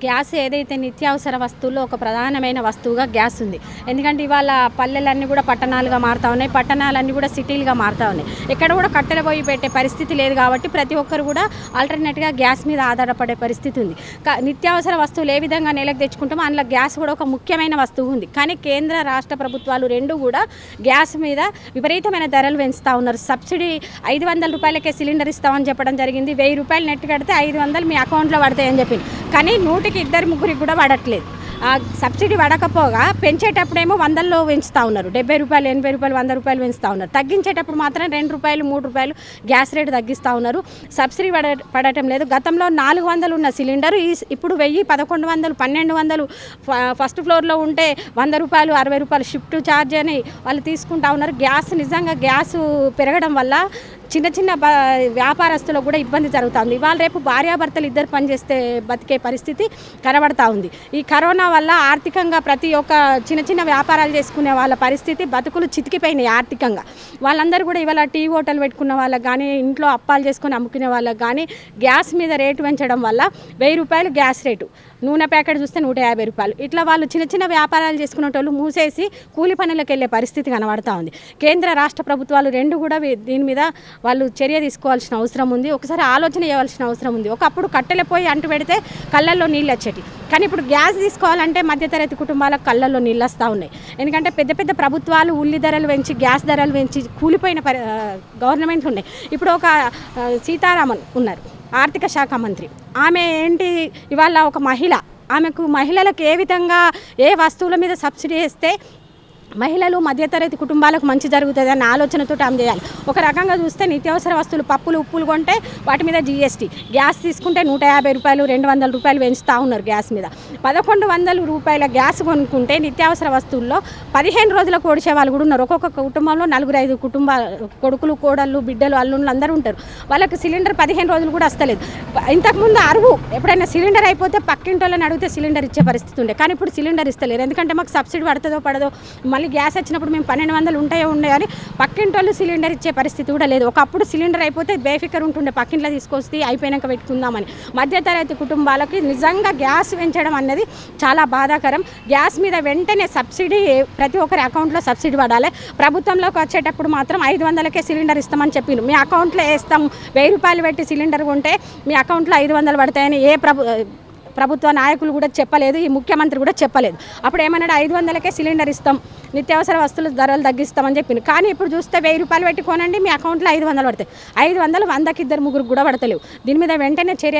Gas ఏదైతే నిత్యావసర వస్తువుల్లో ఒక ప్రధానమైన వస్తువుగా గ్యాస్ ఉంది. ఎందుకంటే ఇవాళ పల్లెలన్నీ కూడా పట్టణాలుగా మారుతా ఉన్నాయి, పట్టణాలన్నీ కూడా సిటీలుగా మారుతా ఉన్నాయి. ఎక్కడ కూడా కట్టెల పొయ్యి పెట్టే పరిస్థితి లేదు కాబట్టి ప్రతి ఒక్కరు కూడా ఆల్టర్నేట్గా గ్యాస్ మీద ఆధారపడే పరిస్థితి ఉంది. నిత్యావసర వస్తువులు ఏ విధంగా నెలకు తెచ్చుకుంటామో అందులో గ్యాస్ కూడా ఒక ముఖ్యమైన వస్తువు ఉంది. కానీ కేంద్ర రాష్ట్ర ప్రభుత్వాలు రెండు కూడా గ్యాస్ మీద విపరీతమైన ధరలు పెంచుతూ ఉన్నారు. సబ్సిడీ 500 రూపాయలకే సిలిండర్ ఇస్తామని చెప్పడం జరిగింది. 1000 రూపాయలు నెట్ కడితే 500 మీ అకౌంట్లో పడతాయని చెప్పింది. కానీ 100కి 2-3 కూడా పడట్లేదు. సబ్సిడీ పడకపోగా పెంచేటప్పుడేమో 100లో పెంచుతూ ఉన్నారు. 70 రూపాయలు, 80 రూపాయలు, 100 రూపాయలు పెంచుతూ ఉన్నారు. తగ్గించేటప్పుడు మాత్రం 2 రూపాయలు, 3 రూపాయలు గ్యాస్ రేటు తగ్గిస్తూ ఉన్నారు. సబ్సిడీ పడటం లేదు. గతంలో 400 ఉన్న సిలిండర్ ఇప్పుడు 1000, 1100, 1200 ఫస్ట్ ఫ్లోర్లో ఉంటే 100 రూపాయలు, 60 రూపాయలు షిఫ్ట్ ఛార్జ్ అని వాళ్ళు తీసుకుంటా ఉన్నారు. నిజంగా గ్యాస్ పెరగడం వల్ల చిన్న చిన్న వ్యాపారస్తులకు కూడా ఇబ్బంది జరుగుతుంది. ఇవాళ రేపు భార్యాభర్తలు ఇద్దరు పనిచేస్తే బతికే పరిస్థితి కనబడతా ఉంది. ఈ కరోనా వల్ల ఆర్థికంగా ప్రతి ఒక్క చిన్న చిన్న వ్యాపారాలు చేసుకునే వాళ్ళ పరిస్థితి బతుకులు చితికిపోయినాయి ఆర్థికంగా. వాళ్ళందరూ కూడా ఇవాళ టీ హోటల్ పెట్టుకున్న వాళ్ళకి కానీ, ఇంట్లో అప్పాలు చేసుకొని అమ్ముకునే వాళ్ళకి కానీ గ్యాస్ మీద రేటు పెంచడం వల్ల 1000 రూపాయలు గ్యాస్ రేటు, నూనె ప్యాకెట్ చూస్తే 150 రూపాయలు, ఇట్లా వాళ్ళు చిన్న చిన్న వ్యాపారాలు చేసుకునేటోళ్ళు మూసేసి కూలి పనులకు వెళ్ళే పరిస్థితి కనబడతా ఉంది. కేంద్ర రాష్ట్ర ప్రభుత్వాలు రెండు కూడా దీని మీద వాళ్ళు చర్య తీసుకోవాల్సిన అవసరం ఉంది. ఒకసారి ఆలోచన చేయవలసిన అవసరం ఉంది. ఒకప్పుడు కట్టెల పోయి అంటు పెడితే కళ్ళల్లో నీళ్ళు వచ్చేటి, కానీ ఇప్పుడు గ్యాస్ తీసుకోవాలంటే మధ్యతరగతి కుటుంబాలకు కళ్ళల్లో నీళ్ళు వస్తూ ఉన్నాయి. ఎందుకంటే పెద్ద పెద్ద ప్రభుత్వాలు ఉల్లి ధరలు పెంచి, గ్యాస్ ధరలు పెంచి కూలిపోయిన గవర్నమెంట్ ఉన్నాయి. ఇప్పుడు ఒక సీతారామన్ ఉన్నారు, ఆర్థిక శాఖ మంత్రి. ఆమె ఏంటి, ఇవాళ ఒక మహిళ, ఆమెకు మహిళలకు ఏ విధంగా ఏ వస్తువుల మీద సబ్సిడీ ఇస్తే మహిళలు మధ్యతరగతి కుటుంబాలకు మంచి జరుగుతుంది అన్న ఆలోచనతో ఆమె చేయాలి. ఒక రకంగా చూస్తే నిత్యావసర వస్తువులు పప్పులు, ఉప్పులు కొంటే వాటి మీద జీఎస్టీ, గ్యాస్ తీసుకుంటే 150 రూపాయలు, 200 రూపాయలు పెంచుతూ ఉన్నారు గ్యాస్ మీద. 1100 రూపాయల గ్యాస్ కొనుక్కుంటే నిత్యావసర వస్తువుల్లో 15 రోజులకు ఓడిచే వాళ్ళు కూడా ఉన్నారు. ఒక్కొక్క కుటుంబంలో 4-5 కొడుకులు, కోడళ్ళు, బిడ్డలు, అల్లుళ్ళు అందరూ ఉంటారు. వాళ్ళకి సిలిండర్ 15 రోజులు కూడా వస్తలేదు. ఇంతకుముందు అరువు ఎప్పుడైనా సిలిండర్ అయిపోతే పక్కింటి వాళ్ళని అడిగితే సిలిండర్ ఇచ్చే పరిస్థితి ఉండే, కానీ ఇప్పుడు సిలిండర్ ఇస్తలేరు. ఎందుకంటే మాకు సబ్సిడీ పడుతుందో పడదో, మళ్ళీ గ్యాస్ వచ్చినప్పుడు మేము 1200 ఉంటాయో అని పక్కింటోళ్ళు సిలిండర్ ఇచ్చే పరిస్థితి కూడా లేదు. ఒకప్పుడు సిలిండర్ అయిపోతే బేఫికర్ ఉంటుండే, పక్కింట్లో తీసుకొస్తే అయిపోయినాక పెట్టుకుందామని. మధ్యతరగతి కుటుంబాలకి నిజంగా గ్యాస్ పెంచడం అన్నది చాలా బాధాకరం. గ్యాస్ మీద వెంటనే సబ్సిడీ ప్రతి ఒక్కరి అకౌంట్లో సబ్సిడీ పడాలి. ప్రభుత్వంలోకి వచ్చేటప్పుడు మాత్రం 500కే సిలిండర్ ఇస్తామని చెప్పిండు. మీ అకౌంట్లో వేస్తాం, 1000 రూపాయలు పెట్టి సిలిండర్ కొంటే మీ అకౌంట్లో 500 పడతాయని ఏ ప్రభుత్వ నాయకులు కూడా చెప్పలేదు, ఈ ముఖ్యమంత్రి కూడా చెప్పలేదు. అప్పుడు ఏమన్నాడు, 500కే సిలిండర్ ఇస్తాం, నిత్యావసర వస్తువుల ధరలు తగ్గిస్తామని చెప్పింది. కానీ ఇప్పుడు చూస్తే 1000 రూపాయలు పెట్టి కొనండి, మీ అకౌంట్లో 500 పడతాయి. 500 100కి 2-3 కూడా పడతలేవు. దీని మీద వెంటనే చర్య